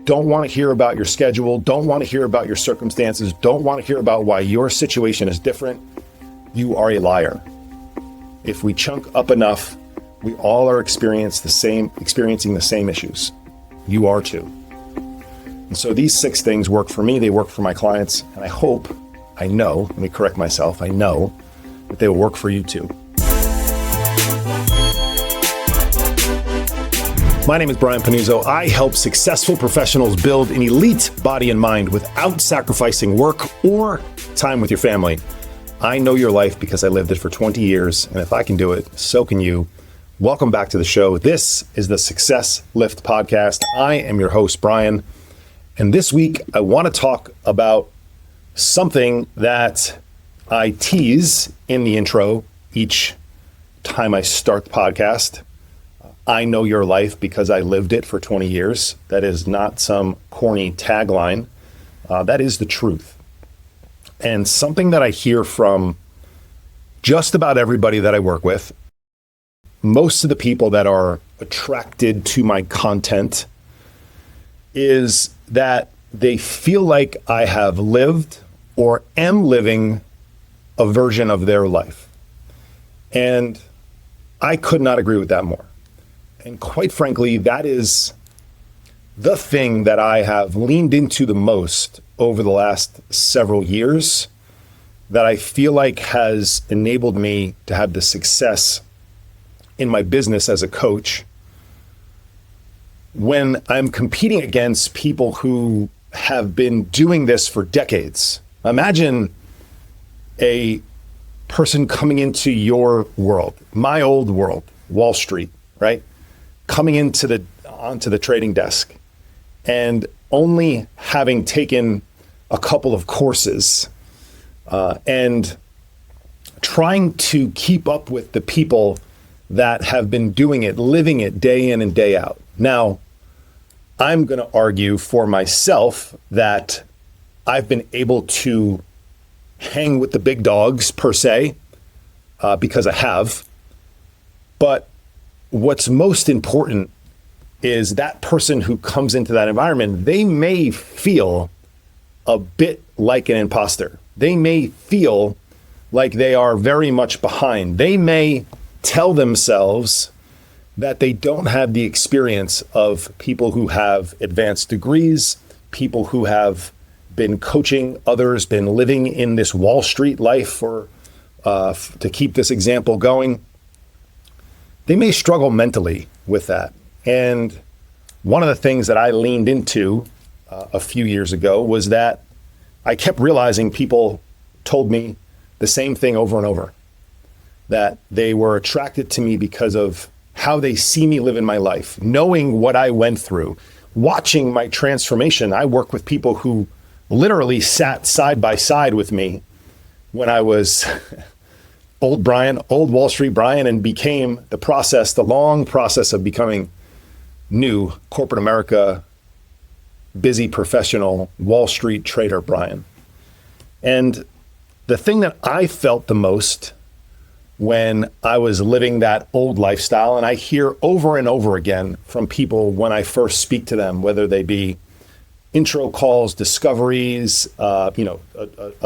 don't want to hear about your schedule, don't want to hear about your circumstances, don't want to hear about why your situation is different, you are a liar. If we chunk up enough, we all are experiencing the same issues. You are too. And so these 6 things work for me, they work for my clients, and I know, let me correct myself, I know that they will work for you too. My name is Brian Pannuzzo. I help successful professionals build an elite body and mind without sacrificing work or time with your family. I know your life because I lived it for 20 years, and if I can do it, so can you. Welcome back to the show. This is the Success Lift Podcast. I am your host, Brian, and this week I want to talk about something that I tease in the intro each time I start the podcast. I know your life because I lived it for 20 years. That is not some corny tagline. That is the truth. And something that I hear from just about everybody that I work with, most of the people that are attracted to my content, is that they feel like I have lived or am living a version of their life. And I could not agree with that more. And quite frankly, that is the thing that I have leaned into the most over the last several years, that I feel like has enabled me to have the success in my business as a coach when I'm competing against people who have been doing this for decades. Imagine a person coming into your world, my old world, Wall Street, right? Coming onto the trading desk and only having taken a couple of courses and trying to keep up with the people that have been doing it, living it day in and day out. Now, I'm going to argue for myself that I've been able to hang with the big dogs per se, because I have. But what's most important is that person who comes into that environment, they may feel a bit like an imposter. They may feel like they are very much behind. They may tell themselves that they don't have the experience of people who have advanced degrees, people who have been coaching others, been living in this Wall Street life to keep this example going. They may struggle mentally with that. And one of the things that I leaned into a few years ago was that I kept realizing people told me the same thing over and over, that they were attracted to me because of how they see me live in my life, knowing what I went through, watching my transformation. I work with people who literally sat side by side with me when I was old Brian, old Wall Street Brian, and became the long process of becoming new corporate America, busy professional Wall Street trader Brian. And the thing that I felt the most when I was living that old lifestyle, and I hear over and over again from people when I first speak to them, whether they be intro calls, discoveries, a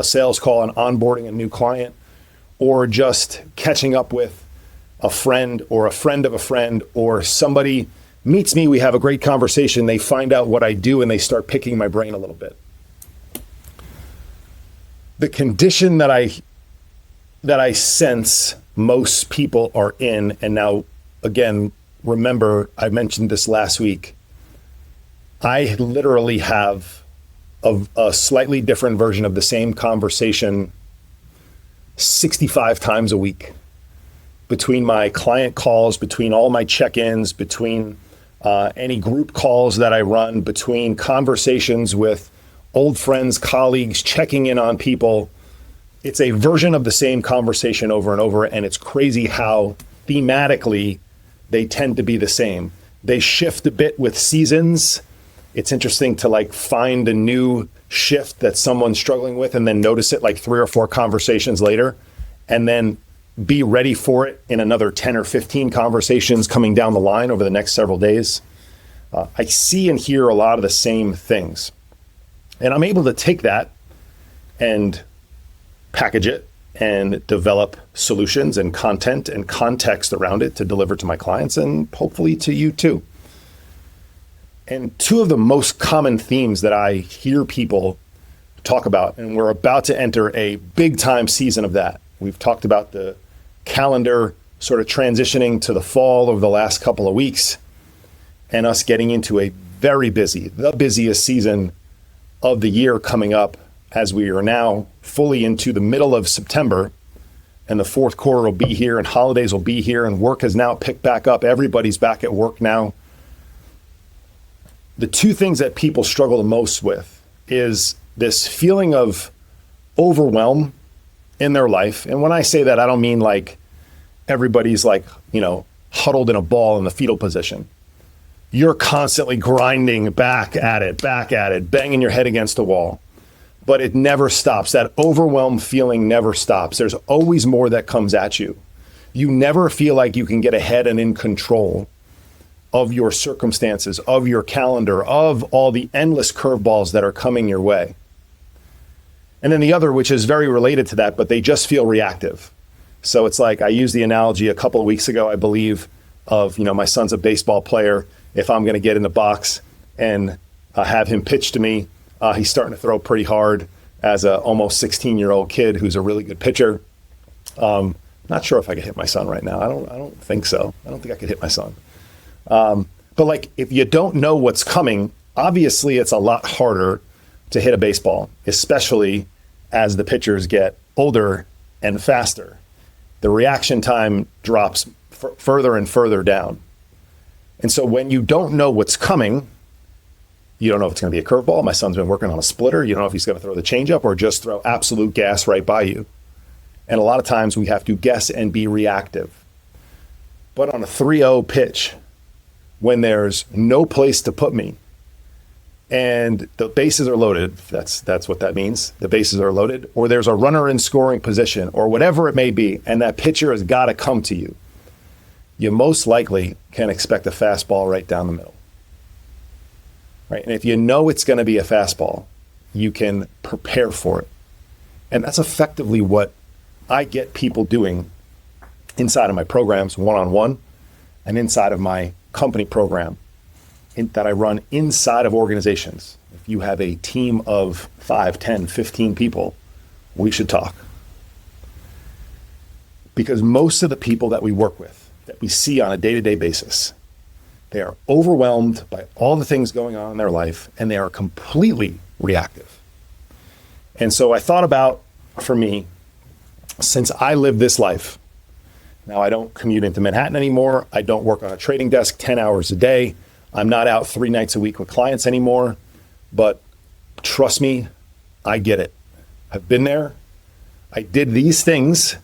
sales call and onboarding a new client, or just catching up with a friend or a friend of a friend, or somebody meets me, we have a great conversation, they find out what I do and they start picking my brain a little bit. The condition that I sense most people are in, and now again, remember I mentioned this last week, I literally have a slightly different version of the same conversation 65 times a week, between my client calls, between all my check-ins, between any group calls that I run, between conversations with old friends, colleagues, checking in on people. It's a version of the same conversation over and over, and it's crazy how thematically they tend to be the same. They shift a bit with seasons. It's interesting to find a new shift that someone's struggling with and then notice it 3 or 4 conversations later, and then be ready for it in another 10 or 15 conversations coming down the line over the next several days. I see and hear a lot of the same things. And I'm able to take that and package it and develop solutions and content and context around it to deliver to my clients and hopefully to you too. And two of the most common themes that I hear people talk about, and we're about to enter a big time season of that. We've talked about the calendar sort of transitioning to the fall over the last couple of weeks and us getting into a very busy, the busiest season of the year coming up, as we are now fully into the middle of September, and the fourth quarter will be here and holidays will be here and work has now picked back up. Everybody's back at work now. The two things that people struggle the most with is this feeling of overwhelm in their life. And when I say that, I don't mean like everybody's like, huddled in a ball in the fetal position. You're constantly grinding back at it, banging your head against the wall. But it never stops. That overwhelmed feeling never stops. There's always more that comes at you. You never feel like you can get ahead and in control of your circumstances, of your calendar, of all the endless curveballs that are coming your way. And then the other, which is very related to that, but they just feel reactive. So it's like I used the analogy a couple of weeks ago, I believe, of, my son's a baseball player. If I'm going to get in the box and have him pitch to me, he's starting to throw pretty hard as a almost 16-year-old kid who's a really good pitcher. Not sure if I could hit my son right now. I don't think so. I don't think I could hit my son. But like, if you don't know what's coming, obviously it's a lot harder to hit a baseball, especially as the pitchers get older and faster. The reaction time drops further and further down. And so when you don't know what's coming, you don't know if it's going to be a curveball. My son's been working on a splitter. You don't know if he's going to throw the changeup or just throw absolute gas right by you. And a lot of times we have to guess and be reactive. But on a 3-0 pitch, when there's no place to put me and the bases are loaded, that's what that means. The bases are loaded, or there's a runner in scoring position or whatever it may be, and that pitcher has got to come to you. You most likely can expect a fastball right down the middle. Right? And if you know it's going to be a fastball, you can prepare for it. And that's effectively what I get people doing inside of my programs, one-on-one, and inside of my company program that I run inside of organizations. If you have a team of 5, 10, 15 people, we should talk. Because most of the people that we work with, that we see on a day-to-day basis, they are overwhelmed by all the things going on in their life, and they are completely reactive. And so I thought about, for me, since I live this life, now I don't commute into Manhattan anymore. I don't work on a trading desk 10 hours a day. I'm not out 3 nights a week with clients anymore. But trust me, I get it. I've been there. I did these things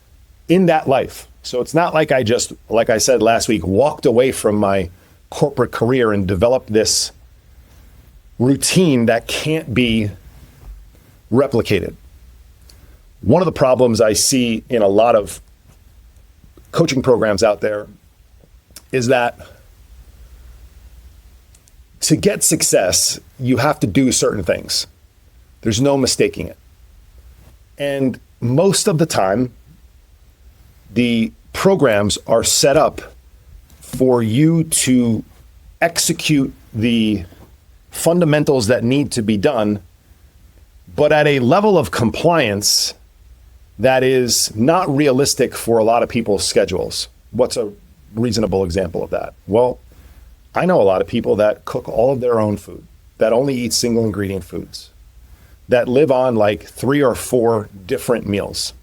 in that life. So it's not like I just, like I said last week, walked away from my corporate career and developed this routine that can't be replicated. One of the problems I see in a lot of coaching programs out there is that to get success, you have to do certain things. There's no mistaking it. And most of the time, the programs are set up for you to execute the fundamentals that need to be done, but at a level of compliance that is not realistic for a lot of people's schedules. What's a reasonable example of that? Well, I know a lot of people that cook all of their own food, that only eat single ingredient foods, that live on like 3 or 4 different meals.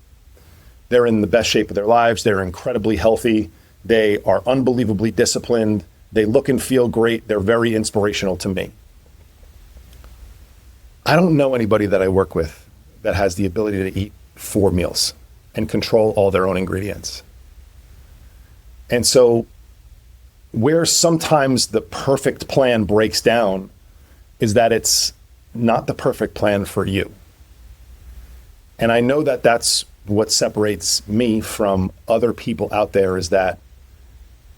They're in the best shape of their lives. They're incredibly healthy. They are unbelievably disciplined. They look and feel great. They're very inspirational to me. I don't know anybody that I work with that has the ability to eat 4 meals and control all their own ingredients. And so where sometimes the perfect plan breaks down is that it's not the perfect plan for you. And I know that that's what separates me from other people out there, is that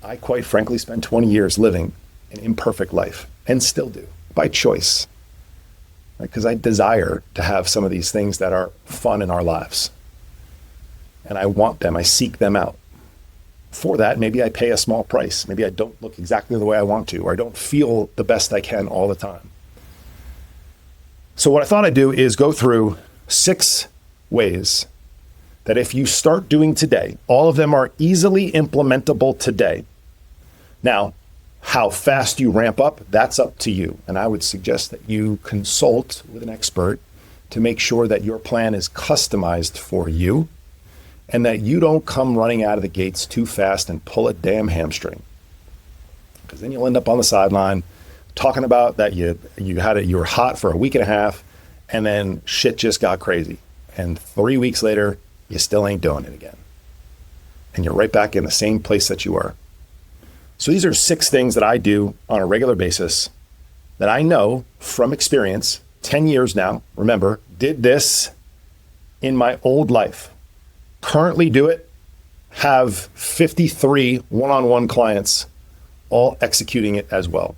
I quite frankly spent 20 years living an imperfect life. and still do by choice, because I desire to have some of these things that are fun in our lives. And I want them, I seek them out. For that, maybe I pay a small price. Maybe I don't look exactly the way I want to, or I don't feel the best I can all the time. So what I thought I'd do is go through 6 ways that if you start doing today, all of them are easily implementable today. Now, how fast you ramp up, that's up to you. And I would suggest that you consult with an expert to make sure that your plan is customized for you and that you don't come running out of the gates too fast and pull a damn hamstring. Because then you'll end up on the sideline talking about that you were hot for a week and a half and then shit just got crazy. And 3 weeks later, you still ain't doing it again. And you're right back in the same place that you were. So these are 6 things that I do on a regular basis that I know from experience, 10 years now, remember, did this in my old life. Currently do it, have 53 one-on-one clients, all executing it as well.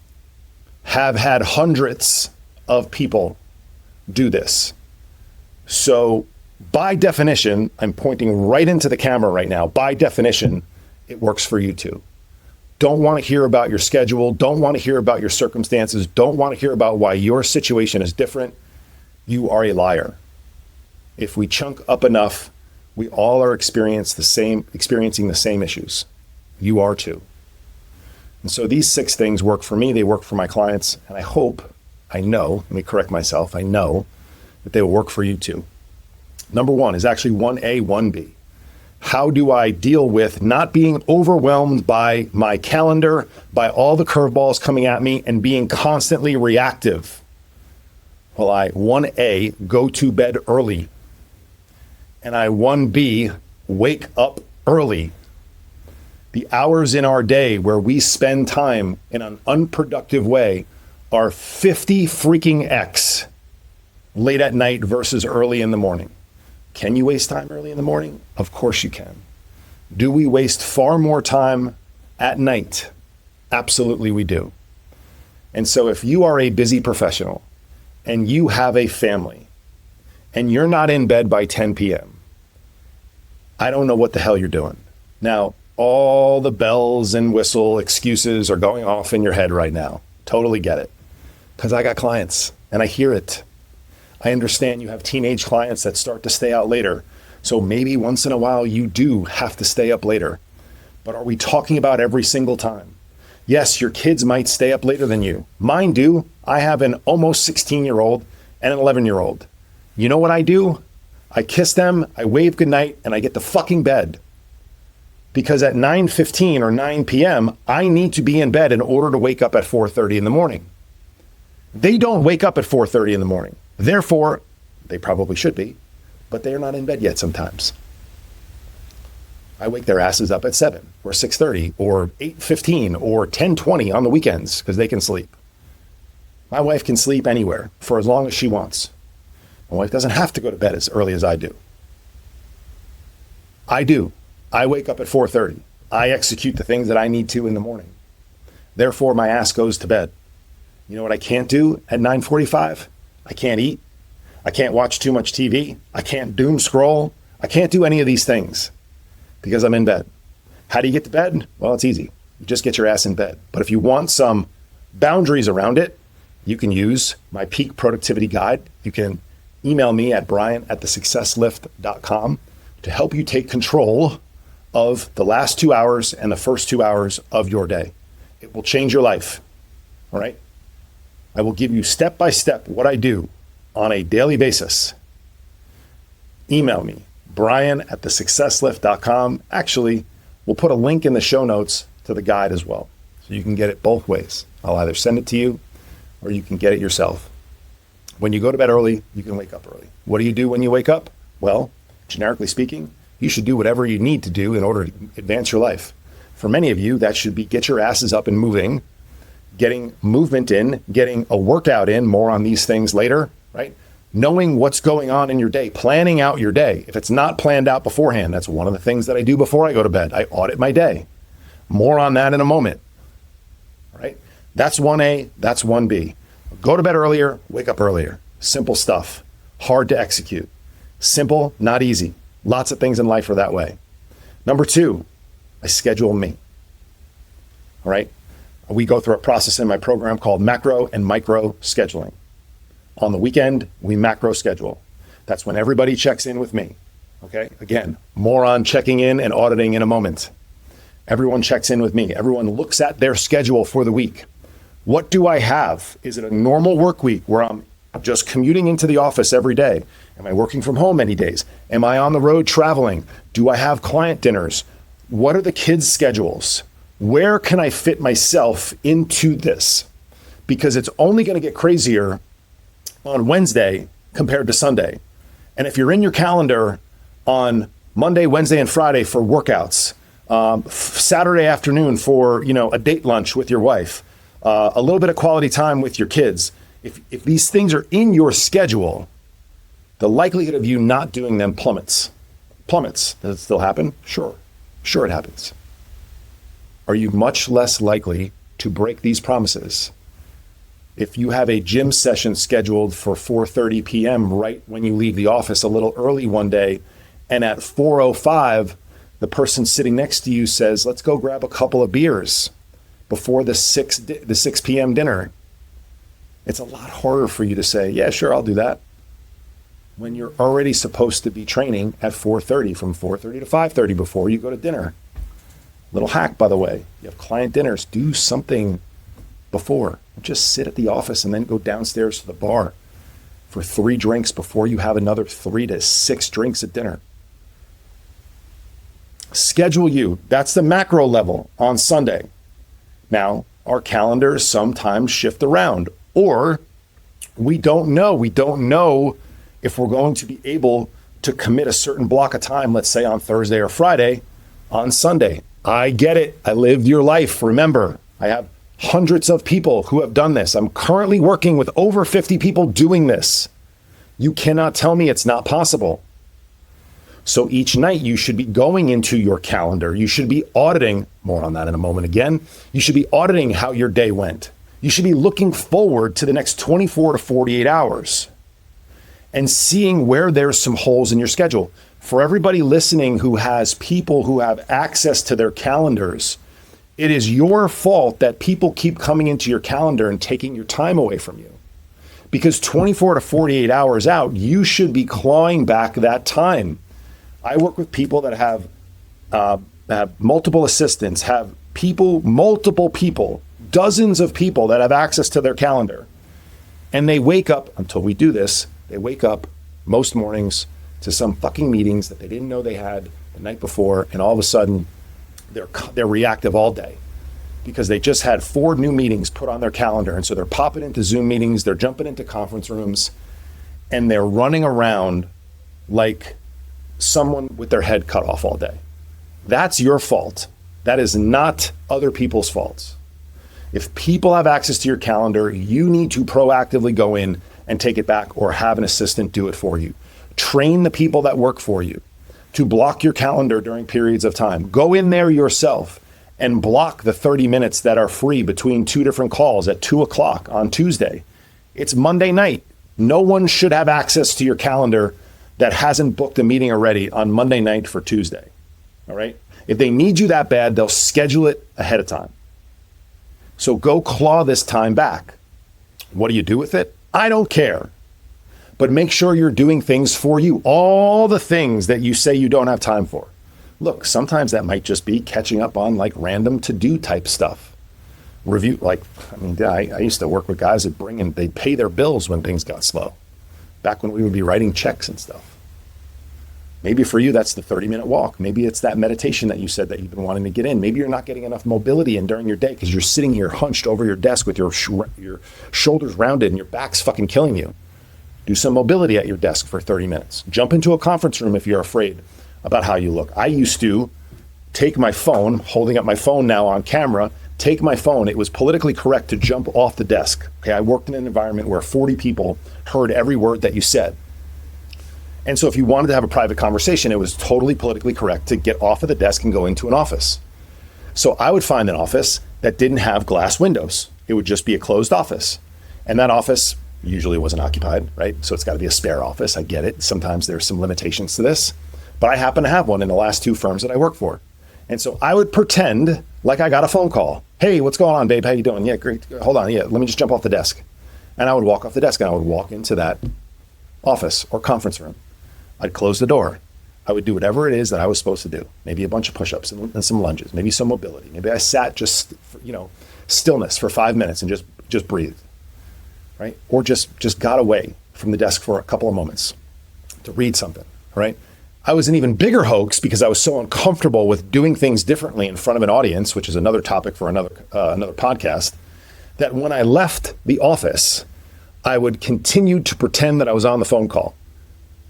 Have had hundreds of people do this. So by definition, I'm pointing right into the camera right now. By definition, it works for you too. Don't want to hear about your schedule. Don't want to hear about your circumstances. Don't want to hear about why your situation is different. You are a liar. If we chunk up enough, we all are experiencing the same issues. You are too. And so these 6 things work for me. They work for my clients. And I know, let me correct myself. I know that they will work for you too. Number 1 is actually 1A, 1B. How do I deal with not being overwhelmed by my calendar, by all the curveballs coming at me and being constantly reactive? Well, 1A, go to bed early. And 1B, wake up early. The hours in our day where we spend time in an unproductive way are 50 freaking X late at night versus early in the morning. Can you waste time early in the morning? Of course you can. Do we waste far more time at night? Absolutely we do. And so if you are a busy professional and you have a family and you're not in bed by 10 p.m., I don't know what the hell you're doing. Now, all the bells and whistle excuses are going off in your head right now. Totally get it. Because I got clients and I hear it. I understand you have teenage clients that start to stay out later. So maybe once in a while you do have to stay up later. But are we talking about every single time? Yes, your kids might stay up later than you. Mine do. I have an almost 16-year-old and an 11-year-old. You know what I do? I kiss them, I wave goodnight, and I get to fucking bed. Because at 9:15 or 9 p.m., I need to be in bed in order to wake up at 4:30 in the morning. They don't wake up at 4:30 in the morning. Therefore, they probably should be, but they are not in bed yet sometimes. I wake their asses up at 7 or 6:30 or 8:15 or 10:20 on the weekends because they can sleep. My wife can sleep anywhere for as long as she wants. My wife doesn't have to go to bed as early as I do. I do. I wake up at 4:30. I execute the things that I need to in the morning. Therefore, my ass goes to bed. You know what I can't do at 9:45? I can't eat. I can't watch too much TV. I can't doom scroll. I can't do any of these things because I'm in bed. How do you get to bed? Well, it's easy. You just get your ass in bed. But if you want some boundaries around it, you can use my peak productivity guide. You can email me at brian@thesuccesslift.com to help you take control of the last 2 hours and the first 2 hours of your day. It will change your life. All right. I will give you step by step what I do on a daily basis. Email me, brian@thesuccesslift.com. Actually, we'll put a link in the show notes to the guide as well. So you can get it both ways. I'll either send it to you or you can get it yourself. When you go to bed early, you can wake up early. What do you do when you wake up? Well, generically speaking, you should do whatever you need to do in order to advance your life. For many of you, that should be get your asses up and moving, getting movement in, getting a workout in, more on these things later, right? Knowing what's going on in your day, planning out your day. If it's not planned out beforehand, that's one of the things that I do before I go to bed. I audit my day. More on that in a moment, right? That's 1A, that's 1B. Go to bed earlier, wake up earlier. Simple stuff. Hard to execute. Simple, not easy. Lots of things in life are that way. Number 2, I schedule me. All right? We go through a process in my program called macro and micro scheduling. On the weekend, we macro schedule. That's when everybody checks in with me. Okay? Again, more on checking in and auditing in a moment. Everyone checks in with me. Everyone looks at their schedule for the week. What do I have? Is it a normal work week where I'm just commuting into the office every day? Am I working from home any days? Am I on the road traveling? Do I have client dinners? What are the kids' schedules? Where can I fit myself into this? Because it's only going to get crazier on Wednesday compared to Sunday. And if you're in your calendar on Monday, Wednesday, and Friday for workouts, Saturday afternoon for, a date lunch with your wife, a little bit of quality time with your kids, if these things are in your schedule, the likelihood of you not doing them plummets. Does it still happen? Sure it happens. Are you much less likely to break these promises if you have a gym session scheduled for 4:30 p.m. right when you leave the office a little early one day, and at 4:05, the person sitting next to you says, let's go grab a couple of beers before the 6 p.m. dinner? It's a lot harder for you to say, yeah, sure, I'll do that, when you're already supposed to be training at 4:30, from 4:30 to 5:30 before you go to dinner. Little hack, by the way, you have client dinners, do something before. Just sit at the office and then go downstairs to the bar for 3 drinks before you have another 3 to 6 drinks at dinner. Schedule you. That's the macro level on Sunday. Now, our calendars sometimes shift around, or we don't know. We don't know if we're going to be able to commit a certain block of time, let's say on Thursday or Friday, on Sunday. I get it. I lived your life. Remember, I have hundreds of people who have done this. I'm currently working with over 50 people doing this. You cannot tell me it's not possible. So each night you should be going into your calendar. You should be auditing, more on that in a moment again. You should be auditing how your day went. You should be looking forward to the next 24 to 48 hours and seeing where there's some holes in your schedule. For everybody listening who has people who have access to their calendars, it is your fault that people keep coming into your calendar and taking your time away from you. Because 24 to 48 hours out, you should be clawing back that time. I work with people that have multiple assistants, have multiple people, dozens of people that have access to their calendar. And they wake up, until we do this, they wake up most mornings to some fucking meetings that they didn't know they had the night before, and all of a sudden they're reactive all day because they just had 4 new meetings put on their calendar. And so they're popping into Zoom meetings, they're jumping into conference rooms, and they're running around like someone with their head cut off all day. That's your fault. That is not other people's faults. If people have access to your calendar, you need to proactively go in and take it back, or have an assistant do it for you. Train the people that work for you to block your calendar during periods of time. Go in there yourself and block the 30 minutes that are free between 2 different calls at 2:00 on Tuesday. It's Monday night. No one should have access to your calendar that hasn't booked a meeting already on Monday night for Tuesday. All right? If they need you that bad, they'll schedule it ahead of time. So go claw this time back. What do you do with it? I don't care. But make sure you're doing things for you. All the things that you say you don't have time for. Look, sometimes that might just be catching up on like random to-do type stuff. I used to work with guys that they'd pay their bills when things got slow. Back when we would be writing checks and stuff. Maybe for you, that's the 30-minute walk. Maybe it's that meditation that you said that you've been wanting to get in. Maybe you're not getting enough mobility in during your day because you're sitting here hunched over your desk with your shoulders rounded and your back's fucking killing you. Do some mobility at your desk for 30 minutes. Jump into a conference room if you're afraid about how you look. I used to take my phone, holding up my phone now on camera, take my phone. It was politically correct to jump off the desk. Okay, I worked in an environment where 40 people heard every word that you said. And so if you wanted to have a private conversation, it was totally politically correct to get off of the desk and go into an office. So I would find an office that didn't have glass windows. it would just be a closed office. And that office usually wasn't occupied, right? So it's got to be a spare office. I get it. Sometimes there's some limitations to this, but I happen to have one in the last 2 firms that I work for. And so I would pretend like I got a phone call. Hey, what's going on, babe? How you doing? Yeah, great. Hold on. Yeah, let me just jump off the desk. And I would walk off the desk and I would walk into that office or conference room. I'd close the door. I would do whatever it is that I was supposed to do. Maybe a bunch of push-ups and some lunges, maybe some mobility. Maybe I sat just, stillness for 5 minutes and just breathed, right? Or just got away from the desk for a couple of moments to read something, right? I was an even bigger hoax because I was so uncomfortable with doing things differently in front of an audience, which is another topic for another podcast, that when I left the office, I would continue to pretend that I was on the phone call.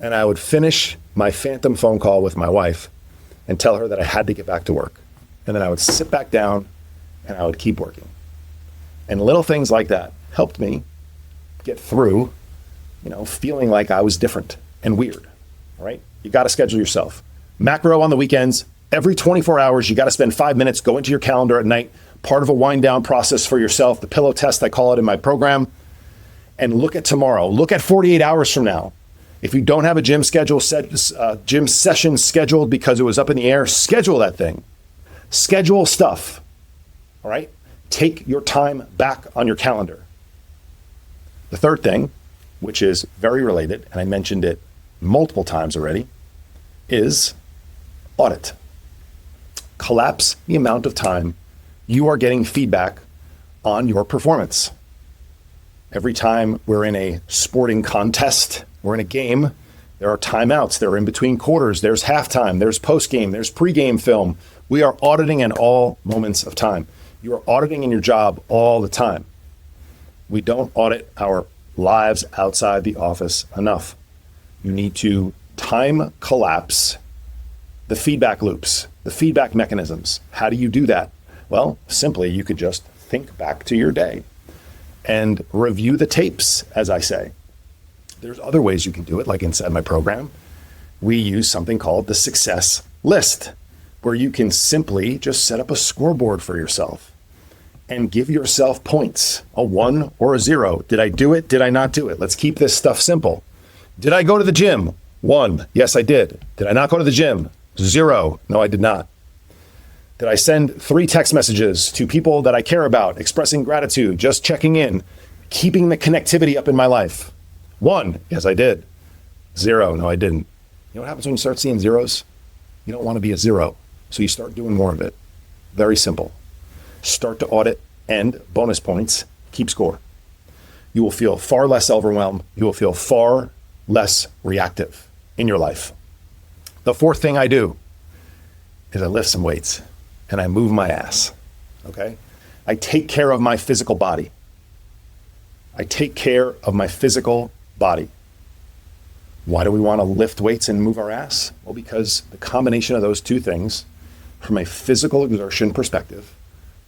And I would finish my phantom phone call with my wife and tell her that I had to get back to work. And then I would sit back down and I would keep working. And little things like that helped me get through, feeling like I was different and weird, all right? You got to schedule yourself. Macro on the weekends, every 24 hours, you got to spend 5 minutes, go into your calendar at night, part of a wind down process for yourself, the pillow test, I call it in my program, and look at tomorrow. Look at 48 hours from now. If you don't have a gym gym session scheduled because it was up in the air, schedule that thing. Schedule stuff, all right? Take your time back on your calendar. The third thing, which is very related, and I mentioned it multiple times already, is audit. Collapse the amount of time you are getting feedback on your performance. Every time we're in a sporting contest, we're in a game, there are timeouts, there are in between quarters, there's halftime, there's postgame, there's pregame film. We are auditing in all moments of time. You are auditing in your job all the time. We don't audit our lives outside the office enough. You need to time collapse the feedback loops, the feedback mechanisms. How do you do that? Well, simply, you could just think back to your day and review the tapes, as I say. There's other ways you can do it, like inside my program. We use something called the success list, where you can simply just set up a scoreboard for yourself and give yourself points, a 1 or a 0. Did I do it? Did I not do it? Let's keep this stuff simple. Did I go to the gym? 1. Yes, I did. Did I not go to the gym? 0. No, I did not. Did I send 3 text messages to people that I care about, expressing gratitude, just checking in, keeping the connectivity up in my life? 1. Yes, I did. 0. No, I didn't. You know what happens when you start seeing zeros? You don't want to be a 0. So you start doing more of it. Very simple. Start to audit and bonus points, keep score. You will feel far less overwhelmed. You will feel far less reactive in your life. The fourth thing I do is I lift some weights and I move my ass, okay? I take care of my physical body. I take care of my physical body. Why do we want to lift weights and move our ass? Well, because the combination of those two things, from a physical exertion perspective,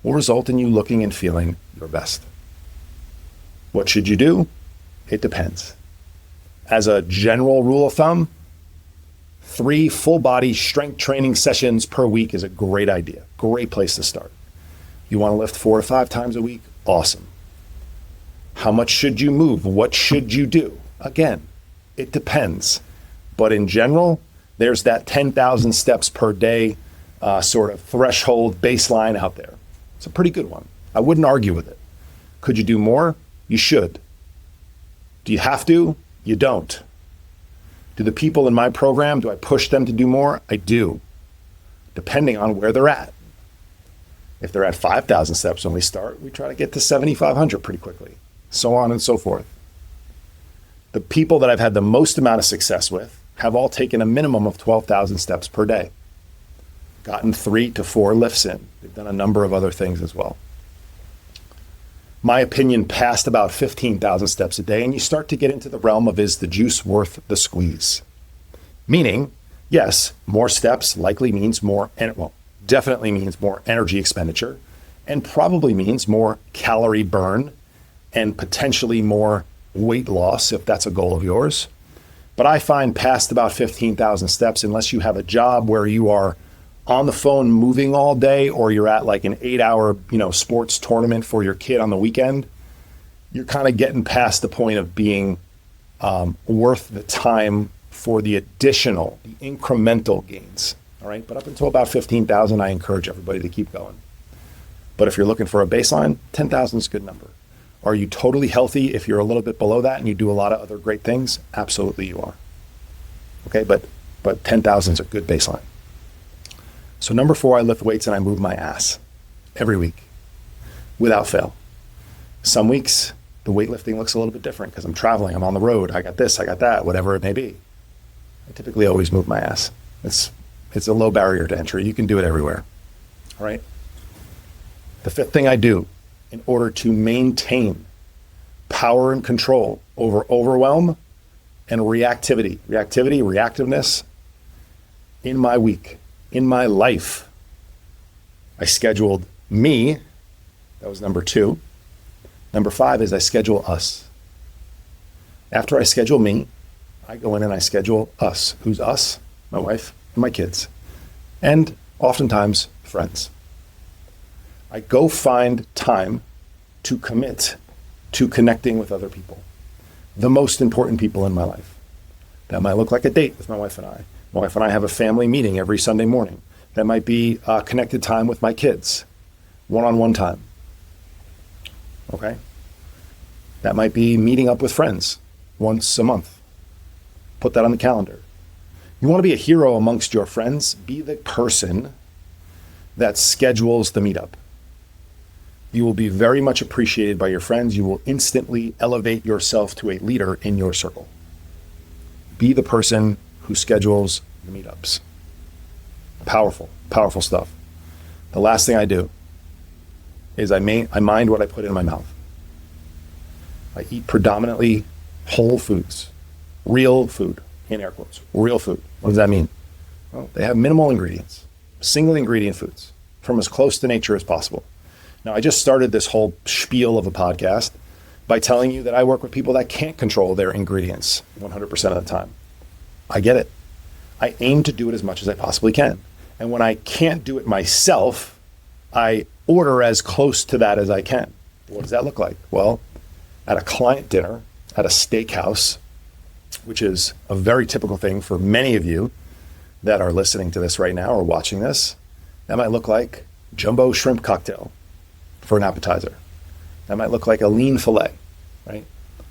will result in you looking and feeling your best. What should you do? It depends. As a general rule of thumb, 3 full body strength training sessions per week is a great idea. Great place to start. You want to lift 4 to 5 times a week? Awesome. How much should you move? What should you do? Again, it depends. But in general, there's that 10,000 steps per day sort of threshold baseline out there. It's a pretty good one. I wouldn't argue with it. Could you do more? You should. Do you have to? You don't. Do the people in my program, do I push them to do more? I do, depending on where they're at. If they're at 5,000 steps when we start, we try to get to 7,500 pretty quickly, so on and so forth. The people that I've had the most amount of success with have all taken a minimum of 12,000 steps per day, gotten 3 to 4 lifts in. They've done a number of other things as well. My opinion, past about 15,000 steps a day, and you start to get into the realm of, is the juice worth the squeeze? Meaning, yes, more steps likely means definitely means more energy expenditure, and probably means more calorie burn and potentially more weight loss if that's a goal of yours. But I find past about 15,000 steps, unless you have a job where you are on the phone moving all day, or you're at like an 8 hour, sports tournament for your kid on the weekend, you're kind of getting past the point of being worth the time for the incremental gains. All right. But up until about 15,000, I encourage everybody to keep going. But if you're looking for a baseline, 10,000 is a good number. Are you totally healthy if you're a little bit below that and you do a lot of other great things? Absolutely you are. Okay. But 10,000 is a good baseline. So number 4, I lift weights and I move my ass every week without fail. Some weeks the weightlifting looks a little bit different because I'm traveling, I'm on the road, I got this, I got that, whatever it may be. I typically always move my ass. It's a low barrier to entry. You can do it everywhere. All right. The 5th thing I do in order to maintain power and control over overwhelm and reactiveness in my week, in my life, I scheduled me. That was number 2. Number 5 is I schedule us. After I schedule me, I go in and I schedule us. Who's us? My wife and my kids. And oftentimes friends. I go find time to commit to connecting with other people. The most important people in my life. That might look like a date with my wife and I. My wife and I have a family meeting every Sunday morning. That might be connected time with my kids. One-on-one time. Okay? That might be meeting up with friends once a month. Put that on the calendar. You want to be a hero amongst your friends? Be the person that schedules the meetup. You will be very much appreciated by your friends. You will instantly elevate yourself to a leader in your circle. Be the person who schedules the meetups. Powerful, powerful stuff. The last thing I do is I mind what I put in my mouth. I eat predominantly whole foods, real food, in air quotes, real food. What does that mean? Well, they have minimal ingredients, single ingredient foods from as close to nature as possible. Now, I just started this whole spiel of a podcast by telling you that I work with people that can't control their ingredients 100% of the time. I get it. I aim to do it as much as I possibly can. And when I can't do it myself, I order as close to that as I can. What does that look like? Well, at a client dinner, at a steakhouse, which is a very typical thing for many of you that are listening to this right now or watching this, that might look like jumbo shrimp cocktail for an appetizer. That might look like a lean filet, right?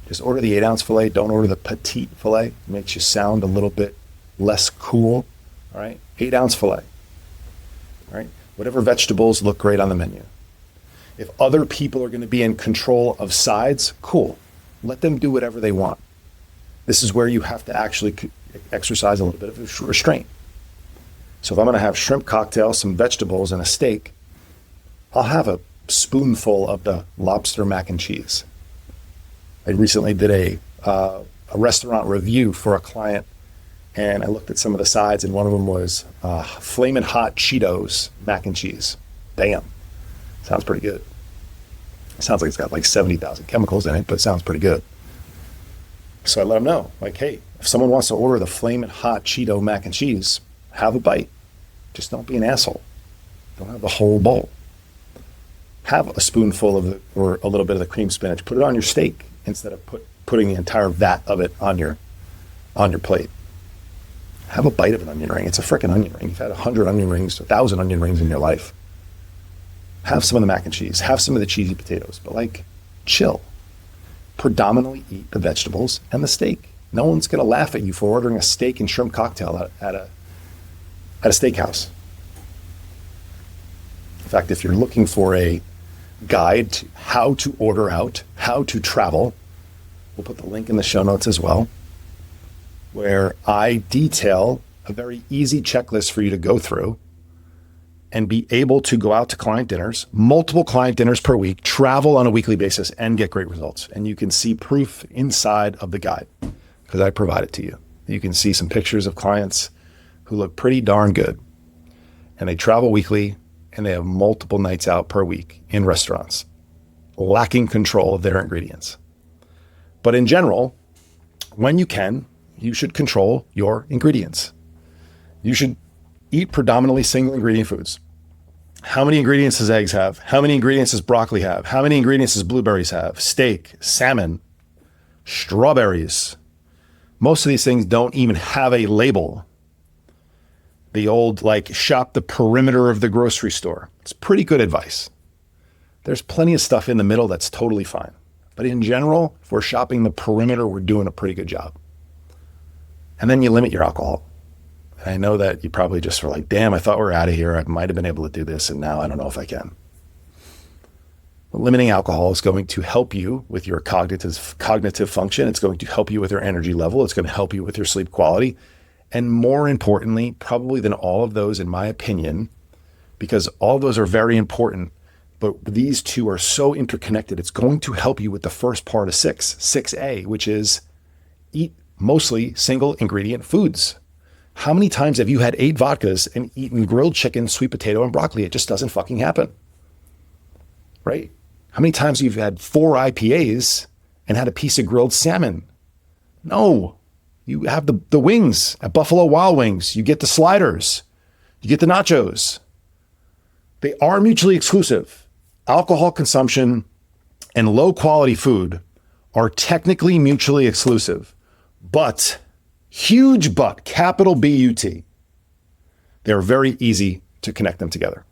Just order the 8-ounce filet. Don't order the petite filet. It makes you sound a little bit less cool, all right? 8-ounce filet, all right? Whatever vegetables look great on the menu. If other people are going to be in control of sides, cool. Let them do whatever they want. This is where you have to actually exercise a little bit of restraint. So if I'm going to have shrimp cocktail, some vegetables, and a steak, I'll have a spoonful of the lobster mac and cheese. I recently did a restaurant review for a client, and I looked at some of the sides, and one of them was Flamin' Hot Cheetos mac and cheese. Damn. Sounds pretty good. Sounds like it's got like 70,000 chemicals in it, but it sounds pretty good. So I let them know, like, hey, if someone wants to order the Flamin' Hot Cheeto mac and cheese, have a bite. Just don't be an asshole. Don't have the whole bowl. Have a spoonful of or a little bit of the cream spinach. Put it on your steak instead of putting the entire vat of it on your plate. Have a bite of an onion ring. It's a freaking onion ring. You've had 100 onion rings, 1,000 onion rings in your life. Have some of the mac and cheese. Have some of the cheesy potatoes. But like, chill. Predominantly eat the vegetables and the steak. No one's going to laugh at you for ordering a steak and shrimp cocktail at a steakhouse. In fact, if you're looking for a guide to how to order out, how to travel, we'll put the link in the show notes as well, where I detail a very easy checklist for you to go through and be able to go out to client dinners, multiple client dinners per week, travel on a weekly basis, and get great results. And you can see proof inside of the guide because I provide it to you. You can see some pictures of clients who look pretty darn good. And they travel weekly and they have multiple nights out per week in restaurants, lacking control of their ingredients. But in general, when you can, you should control your ingredients. You should Eat predominantly single ingredient foods. How many ingredients does eggs have? How many ingredients does broccoli have? How many ingredients does blueberries have? Steak, salmon, strawberries. Most of these things don't even have a label. The old, shop the perimeter of the grocery store. It's pretty good advice. There's plenty of stuff in the middle that's totally fine. But in general, if we're shopping the perimeter, we're doing a pretty good job. And then you limit your alcohol. I know that you probably just were like, damn, I thought we were out of here. I might have been able to do this, and now I don't know if I can. But limiting alcohol is going to help you with your cognitive function. It's going to help you with your energy level. It's going to help you with your sleep quality. And more importantly, probably than all of those, in my opinion, because all of those are very important, but these two are so interconnected, it's going to help you with the first part of 6A, which is eat mostly single ingredient foods. How many times have you had 8 vodkas and eaten grilled chicken, sweet potato, and broccoli? It just doesn't fucking happen, right? How many times you've had 4 IPAs and had a piece of grilled salmon? No, you have the wings at Buffalo Wild Wings. You get the sliders, you get the nachos. They are mutually exclusive. Alcohol consumption and low quality food are technically mutually exclusive, but huge but, capital B-U-T. They're very easy to connect them together.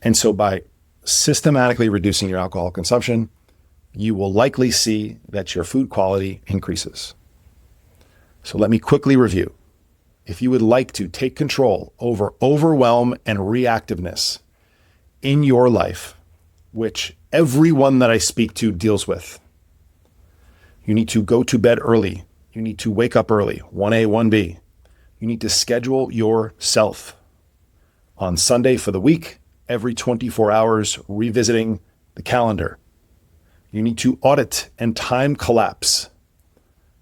And so by systematically reducing your alcohol consumption, you will likely see that your food quality increases. So let me quickly review. If you would like to take control over overwhelm and reactiveness in your life, which everyone that I speak to deals with, you need to go to bed early. You need to wake up early, 1A, 1B. You need to schedule yourself on Sunday for the week, every 24 hours, revisiting the calendar. You need to audit and time collapse.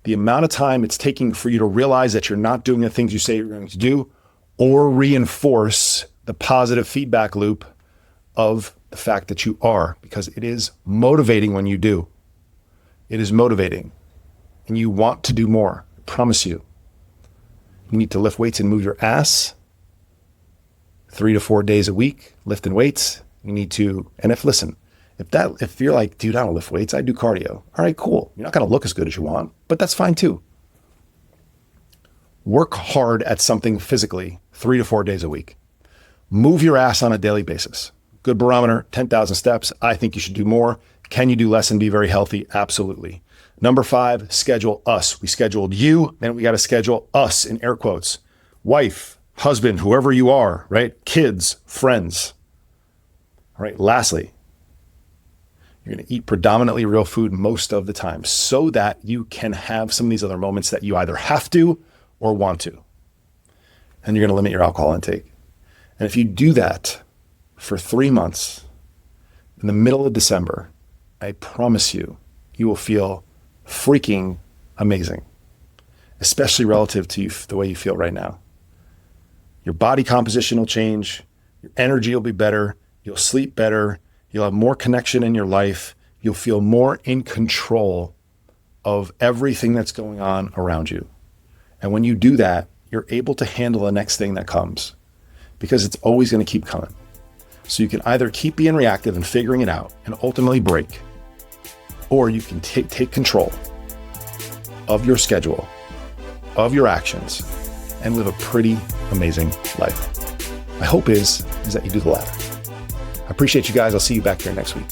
The amount of time it's taking for you to realize that you're not doing the things you say you're going to do, or reinforce the positive feedback loop of the fact that you are, because it is motivating when you do. It is motivating. And you want to do more, I promise you. You need to lift weights and move your ass 3 to 4 days a week, lifting weights. You need to, and if you're like, dude, I don't lift weights, I do cardio. All right, cool. You're not going to look as good as you want, but that's fine too. Work hard at something physically 3 to 4 days a week. Move your ass on a daily basis. Good barometer, 10,000 steps. I think you should do more. Can you do less and be very healthy? Absolutely. Number 5, schedule us. We scheduled you, then we got to schedule us in air quotes. Wife, husband, whoever you are, right? Kids, friends. All right. Lastly, you're going to eat predominantly real food most of the time so that you can have some of these other moments that you either have to or want to. And you're going to limit your alcohol intake. And if you do that for 3 months, in the middle of December, I promise you, you will feel freaking amazing, especially relative to the way you feel right now. Your body composition will change. Your energy will be better. You'll sleep better. You'll have more connection in your life. You'll feel more in control of everything that's going on around you. And when you do that, you're able to handle the next thing that comes, because it's always going to keep coming. So you can either keep being reactive and figuring it out and ultimately break, or you can take control of your schedule, of your actions, and live a pretty amazing life. My hope is that you do the latter. I appreciate you guys. I'll see you back here next week.